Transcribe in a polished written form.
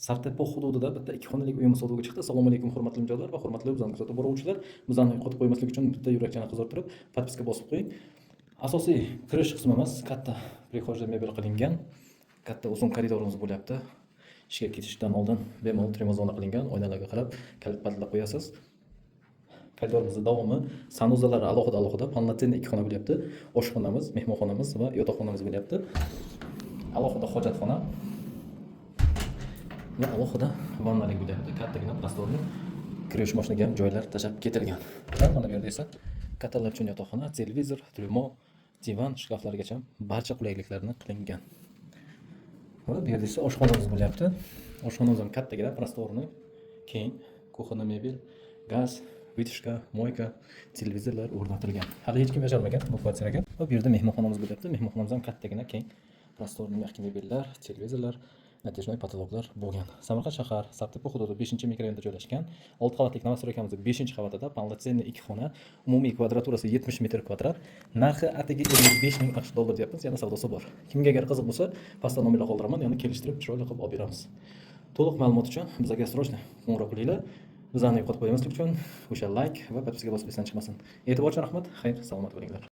Sartepa hududida bitta 2 xonali uyimiz sotuvga chiqdi. Assalomu alaykum hurmatli mijozlar va hurmatli bizani kuzatib boruvchilar. Bizani yo'qotib qo'ymaslik uchun bitta yurakchani qizarib turib, podpiska bosib qo'ying. Asosiy kirish qismimiz katta prixojda mebel qilingan. Katta uzun koridorimiz bo'lyapti. Ishga ketishdan oldin bemalol tremozona qilingan, oynalarga qarab kalit padlab qo'yasiz. Koridorimizdagi davomi sanuzalari alohida polnoценный 2 xona bo'lyapti. Oshxonamiz, mehmonxonamiz va yotoqxonamiz bo'lyapti. Alohida hojatxona va alohida vannalik bo'lyapti. Kattagina prostorli kirish mashinaga ham joylar tashab ketilgan. Mana bu yerda esa kattalar uchun yotoqxona, televizor, trimo, divan, shkaflargacha barcha qulayliklarni qilingan. Mana bu yerda esa oshxonamiz bo'lyapti. Oshxonamiz ham kattagina prostorli, keng, kuxona mebel, gaz, vitishka, moyka, televizorlar o'rnatilgan. Hali hech kim yashalmagan bu kvartiraga. Va bu yerda mehmonxonamiz bo'lyapti. Mehmonxonamiz ham kattagina, keng, prostorli mehki mebellar, televizorlar, natijali patologlar bo'lgan. Samarqand shahar Sartepa hududi 5-mikrorayonda joylashgan. 6 qavatli novostroykamizning 5-qavatida polnoценный 2 xona, umumiy kvadraturasi 70 metr kvadrat. Narxi atigi 55 ming AQSh dollar deyapmiz, yana savdosi bor. Kimga agar qiziq bo'lsa, pastda nomerlar qoldiraman, yana kelishtirib chiroyli qilib olib beramiz. To'liq ma'lumot uchun bizga srochniy qo'ng'iroq qilinglar. Bizani yo'qotib qo'ymaslik uchun o'sha like va podpiska bosib esdan chiqmasin. E'tibor uchun rahmat. Xayr, salomat bo'linglar.